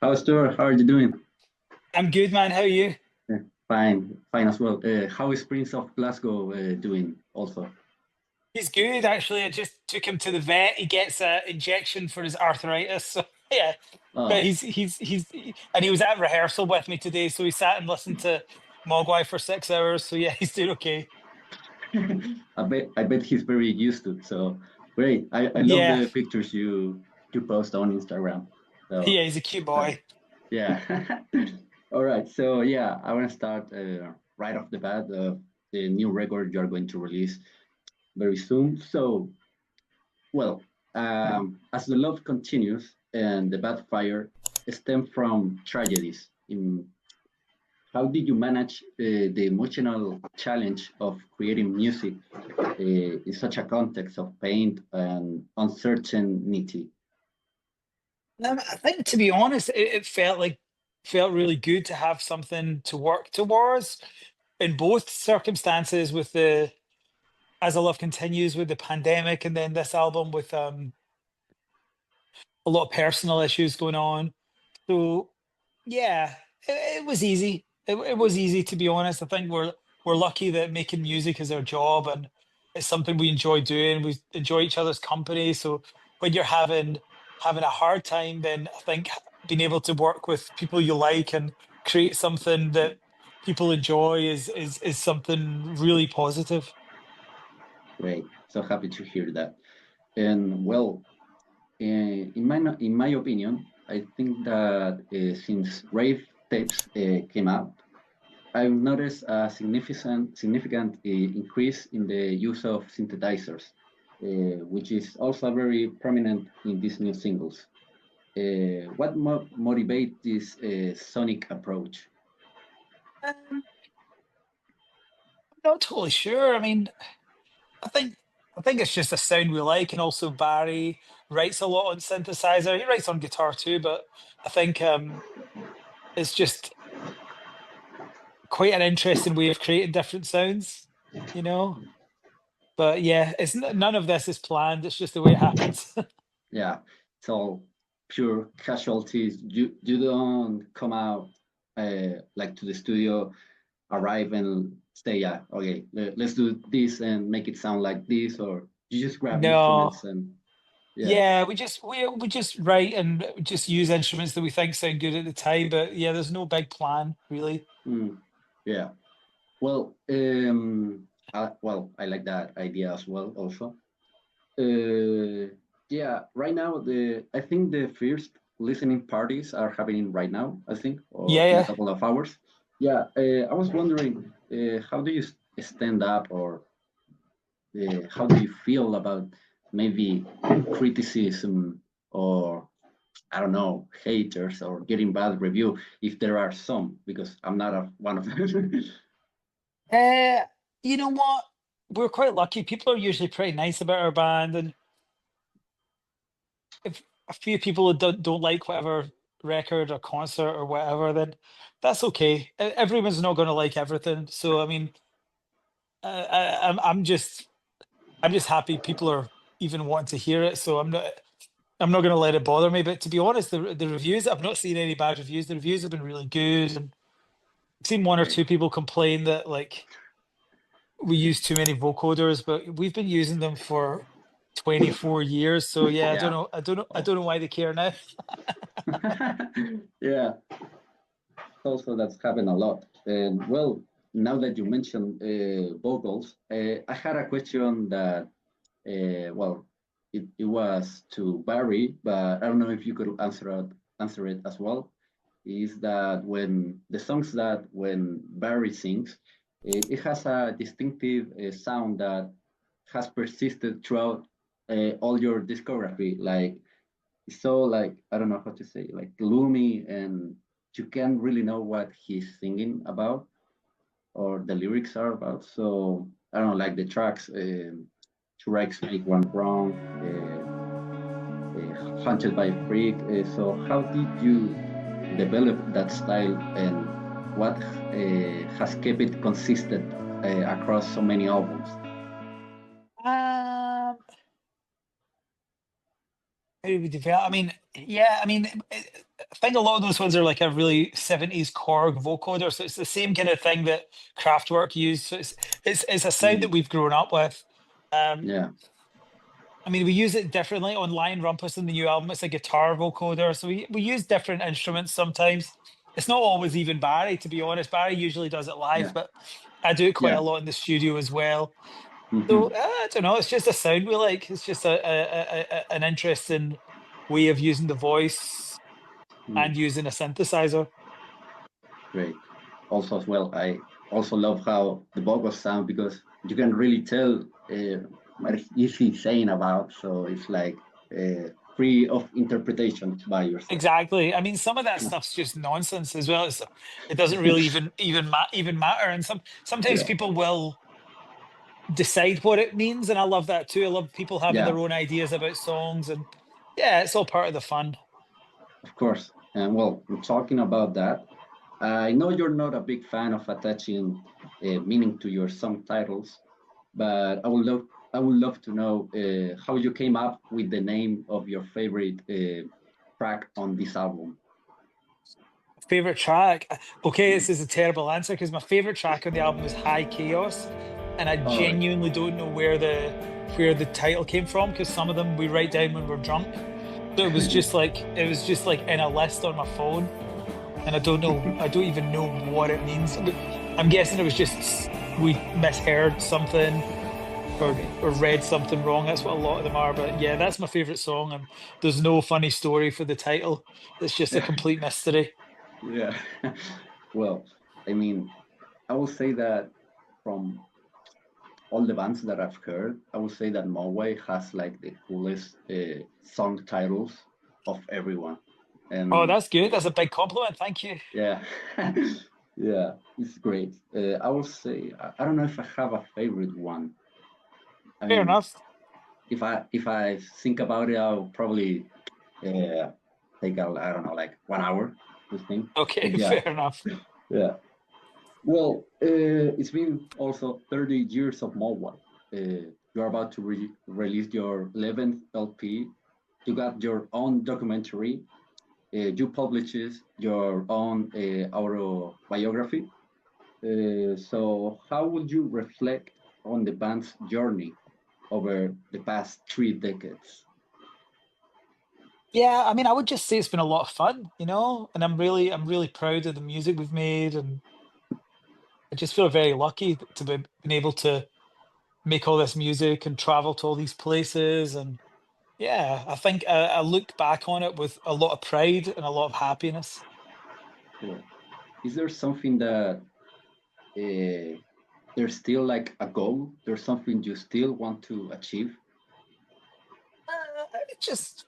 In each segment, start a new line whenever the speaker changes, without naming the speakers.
How's Stuart? How are you doing?
I'm good, man. How are you?
Fine, fine as well. How is Prince of Glasgow doing also?
He's good, actually. I just took him to the vet. He gets an injection for his arthritis. So yeah, but
Oh,
and he was at rehearsal with me today. So he sat and listened to Mogwai for 6 hours. So yeah, he's doing okay.
I bet he's very used to it. So great. I love
Yeah,
the pictures you post on Instagram. So
yeah, he's a cute
uh,
boy.
yeah. All right. So yeah, I want to start right off the bat. The new record you're going to release very soon. So well, as the love continues and the bad fire stem from tragedies. How did you manage the emotional challenge of creating music in such a context of pain and uncertainty?
I think, to be honest, it felt really good to have something to work towards in both circumstances with the as a love continues with the pandemic, and then this album with a lot of personal issues going on. So yeah, it was easy. It was easy, to be honest. I think we're lucky that making music is our job and it's something we enjoy doing. We enjoy each other's company. So when you're having a hard time, then I think being able to work with people you like and create something that people enjoy is something really positive.
Great. So happy to hear that. And well, in my opinion, I think that since rave tapes came out, I've noticed a significant increase in the use of synthesizers, which is also very prominent in these new singles. What motivates this sonic approach?
Um, Not totally sure. I mean, I think I think it's just a sound we like, and also Barry writes a lot on synthesizer. He writes on guitar too, but I think it's just quite an interesting way of creating different sounds, you know. But yeah, none of this is planned. It's just the way it happens.
Yeah, it's all pure casualties. You don't come out like to the studio, arrive and say, yeah, okay, let's do this and make it sound like this, or you just grab
No,
instruments and yeah.
yeah, we just write and just use instruments that we think sound good at the time. But yeah, there's no big plan really.
Mm, yeah. Well, I like that idea as well. Also, yeah. Right now, the I think the first listening parties are happening right now. I think, or
Yeah,
in a
yeah.
couple of hours. Yeah. I was wondering, how do you stand up, or how do you feel about maybe criticism or I don't know, haters or getting bad review if there are some, because I'm not one of them.
Uh, you know what? We're quite lucky. People are usually pretty nice about our band, and if a few people don't like whatever record or concert or whatever, then that's okay. Everyone's not going to like everything. So I mean, I'm just happy people are even wanting to hear it. So I'm not going to let it bother me. But to be honest, the reviews, I've not seen any bad reviews. The reviews have been really good, and I've seen one or
Great.
two people complain that like we use too many vocoders, but we've been using them for 24 years. So yeah, I don't
Yeah.
know. I don't know why they care now.
Yeah. Also, that's happened a lot. And well, now that you mentioned vocals, I had a question that, well, it was to Barry, but I don't know if you could answer it as well. Is that when the songs that when Barry sings, it has a distinctive sound that has persisted throughout all your discography. Like it's so like I don't know how to say like gloomy, and you can't really know what he's singing about or the lyrics are about. So I don't know, like the tracks. Two Rex make one wrong. Haunted by a freak. So how did you develop that style, and what has kept it consistent across so many albums?
Um, Maybe develop. I mean, yeah. I mean, think a lot of those ones are like a really 70s Korg vocoder, so it's the same kind of thing that Kraftwerk used. So it's a sound that we've grown up with.
Yeah,
I mean, we use it differently on Lion Rumpus in the new album. It's a guitar vocoder, so we use different instruments sometimes. It's not always even Barry, to be honest. Barry usually does it live,
yeah,
but I do it quite
yeah.
a lot in the studio as well.
Hmm.
So I don't know. It's just a sound we like. It's just an interesting way of using the voice and using a synthesizer.
Great. Also, as well, I also love how the vocals sound because you can really tell what he's saying about. So it's like free of interpretation by yourself.
Exactly. I mean, some of that stuff's just nonsense as well. It doesn't really even matter. And sometimes
Yeah,
people will decide what it means, and I love that too. I love people having
yeah,
their own ideas about songs, and yeah, it's all part of the fun.
of course. And well, we're talking about that. I know you're not a big fan of attaching meaning to your song titles, but I would love to know how you came up with the name of your favorite track on this album.
Favorite track? Okay, this is a terrible answer because my favorite track on the album is High Chaos, and I
All right.
genuinely don't know where the title came from because some of them we write down when we're drunk. So it was just like in a list on my phone, and I don't even know what it means. But I'm guessing it was just we misheard something
Okay.
or read something wrong. That's what a lot of them are. But yeah, that's my favorite song, and there's no funny story for the title. It's just a complete mystery.
Yeah. Well, I mean, I will say that from all the bands that I've heard, I would say that Mogwai has like the coolest song titles of everyone.
Oh,
And
that's good. That's a big compliment. Thank you.
yeah, yeah, it's great. I will say I don't know if I have a favorite one. I
Fair
mean,
enough.
if I think about it, I'll probably uh, take I don't know like 1 hour to think.
Okay,
But yeah,
fair enough.
yeah. Well, it's been also 30 years of mobile. You're about to release your 11th LP. You got your own documentary. You publishes your own autobiography. So, how would you reflect on the band's journey over the past 3 decades?
Yeah, I mean, I would just say it's been a lot of fun, and I'm really proud of the music we've made, and I just feel very lucky to be been able to make all this music and travel to all these places, and yeah, I think I look back on it with a lot of pride and a lot of happiness.
Cool. Is there something that uh, there's still like a goal? There's something you still want to achieve?
Just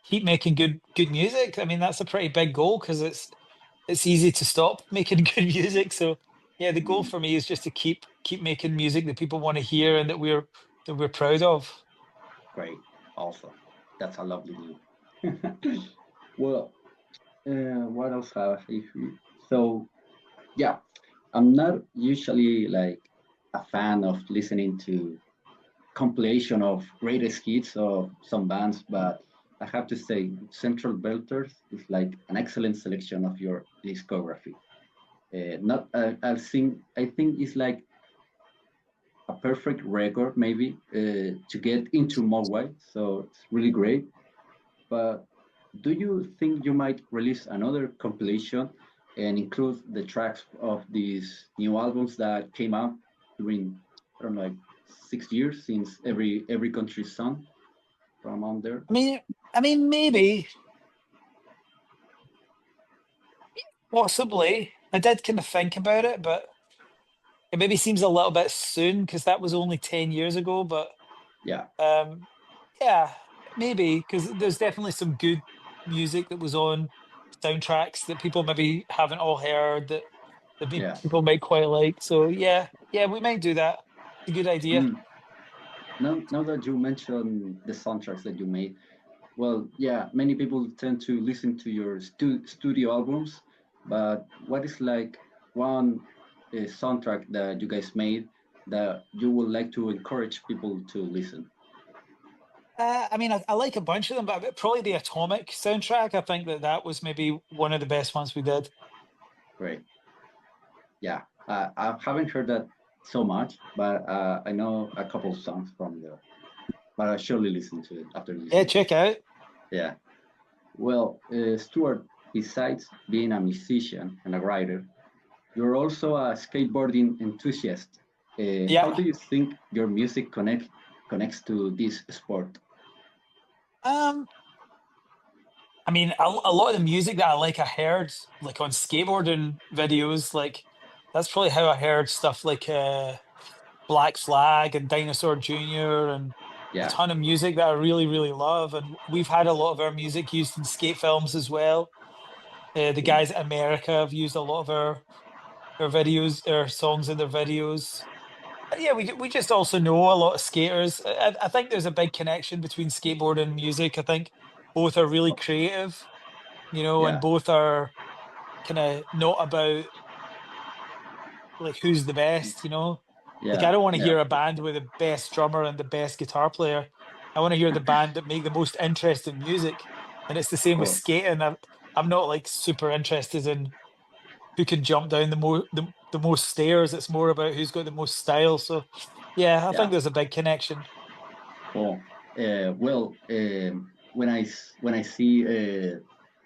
keep making good music. I mean, that's a pretty big goal because it's easy to stop making good music. So yeah, the goal
Mm,
for me is just to keep making music that people want to hear and that we're proud of.
great. Also, that's a lovely news. Well, what else have I here? So, yeah, I'm not usually like a fan of listening to compilation of greatest hits of some bands, but I have to say, Central Belters is like an excellent selection of your discography. Not, I think it's like a perfect record, maybe, to get into Mogwai. So it's really great. But do you think you might release another compilation and include the tracks of these new albums that came out during, I don't know, like 6 years since every country's song from on there?
I mean, maybe, possibly. I did kind of think about it, but it maybe seems a little bit soon because that was only 10 years ago. But
Yeah,
um, yeah, maybe because there's definitely some good music that was on soundtracks that people maybe haven't all heard that
yeah.
people might quite like. So yeah, yeah, we might do that. It's a good idea.
Mm. Now that you mentioned the soundtracks that you made, well, yeah, many people tend to listen to your studio albums, but what is like one soundtrack that you guys made that you would like to encourage people to listen?
I mean, I like a bunch of them, but probably the Atomic soundtrack. I think that was maybe one of the best ones we did.
Great. Yeah, I haven't heard that so much, but I know a couple songs from the. But I surely listen to it after
Yeah,
listening to it.
check out.
Yeah. Well, Stuart, besides being a musician and a writer, you're also a skateboarding enthusiast. How
Yeah.
do you think your music connects to this sport?
Um, I mean, a lot of the music that I like, I heard like on skateboarding videos. Like that's probably how I heard stuff like Black Flag and Dinosaur Jr. and a
Yeah,
ton of music that I really, really love. And we've had a lot of our music used in skate films as well. The
cool.
guys at America have used a lot of our videos, our songs in their videos. Yeah, we just also know a lot of skaters. I think there's a big connection between skateboarding and music. I think both are really creative, and
Yeah,
both are kind of not about like who's the best. Like I
yeah,
don't want to
yeah,
hear a band with the best drummer and the best guitar player. I want to hear the band that make the most interesting music. And it's the
of
same with
course.
skating. I'm not like super interested in who can jump down the most stairs. It's more about who's got the most style. So yeah, I think
Yeah,
there's a big connection.
cool. Well, when I see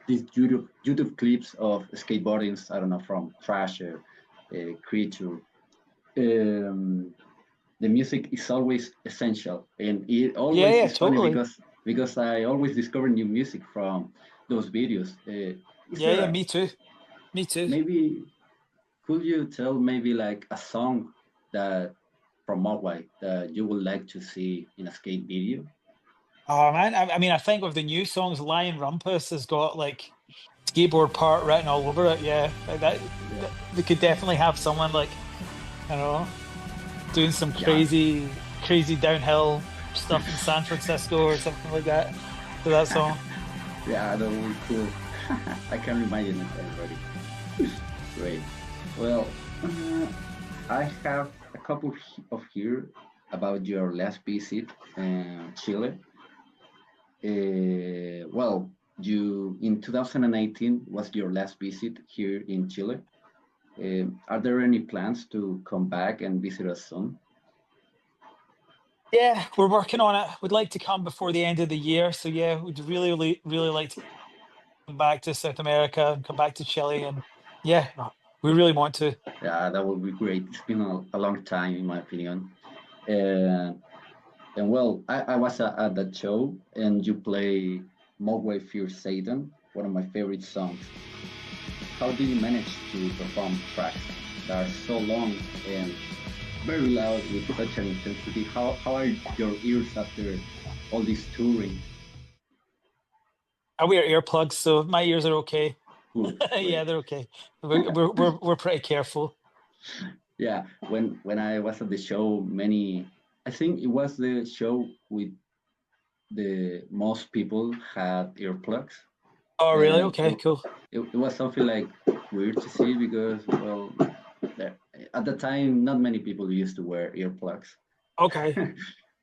these YouTube clips of skateboardings, I don't know, from Thrasher, Creature, um, the music is always essential, and it
Yeah,
always
yeah,
is funny
totally.
because I always discover new music from those videos. Is
Yeah,
there
yeah,
a
me too. Me too.
maybe could you tell maybe like a song that from Mogwai that you would like to see in a skate video?
Oh man, I mean, I think with the new songs, Lion Rumpus has got like skateboard part written all over it. Yeah, like
Yeah,
they could definitely have someone like I don't know doing some
yeah,
crazy downhill stuff in San Francisco or something like that to that song.
yeah, that would be cool. I can imagine it already. Great. Well, I have a couple of here about your last visit in Chile. Well, you in 2018 was your last visit here in Chile. Are there any plans to come back and visit us soon?
Yeah, we're working on it. We'd like to come before the end of the year. So yeah, we'd really, really, really like to come back to South America and come back to Chile. And yeah, we really want to.
Yeah, that would be great. It's been a long time, in my opinion. Uh, and well, I was at that show, and you play Mogwai Fear Satan, one of my favorite songs. How do you manage to perform tracks that are so long and very loud with such an intensity? How are your ears after all this touring?
I wear earplugs, so my ears are okay.
Cool,
Yeah,
great.
they're okay. We're pretty careful.
Yeah, when I was at the show, I think it was the show with the most people had earplugs,
Oh, really?
and
Okay, cool.
it was something like weird to see because well, there- at the time not many people used to wear earplugs,
Okay.
and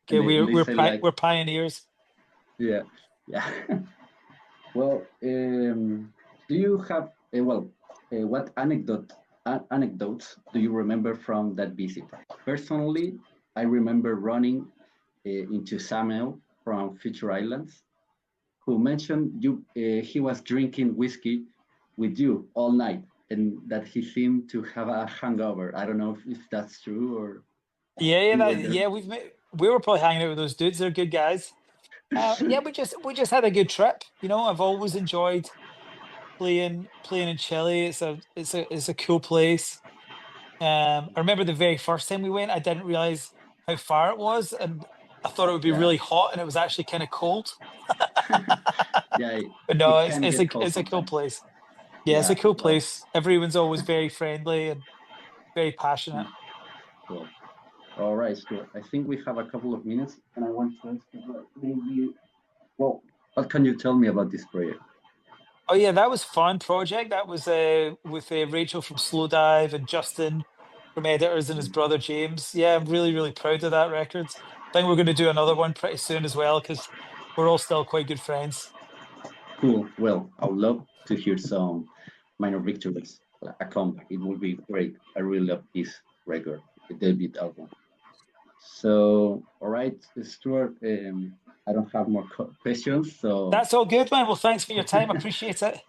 Okay,
they said like
we're pioneers.
yeah, yeah. Well, do you have what anecdotes do you remember from that visit? Personally, I remember running into Samuel from Future Islands, who mentioned he was drinking whiskey with you all night, and that he seemed to have a hangover. I don't know if that's true or
Yeah, yeah,
you were there.
yeah. We were probably hanging out with those dudes. They're good guys. Yeah, we just had a good trip. I've always enjoyed playing in Chile. It's a cool place. I remember the very first time we went, I didn't realize how far it was, and I thought it would be
Yeah,
really hot, and it was actually kind of cold.
yeah,
But no,
it
it's
can
it's
get
a
cold
it's a cool
sometimes.
place. Yeah, it's a
Yeah,
cool
well,
place. Everyone's always very friendly and very passionate.
mm, cool. All right, Stuart. I think we have a couple of minutes, and I want to ask you about maybe. Well, what can you tell me about this project?
Oh yeah, that was fun project. That was with Rachel from Slow Dive and Justin. from editors and his brother James. Yeah, I'm really, really proud of that record. I think we're going to do another one pretty soon as well, because we're all still quite good friends.
Cool. Well, I would love to hear some minor victories, like a comeback. It would be great. I really love this record, the debut album. So, all right, Stuart, I don't have more questions. So,
That's all good, man. Well, thanks for your time. Appreciate it.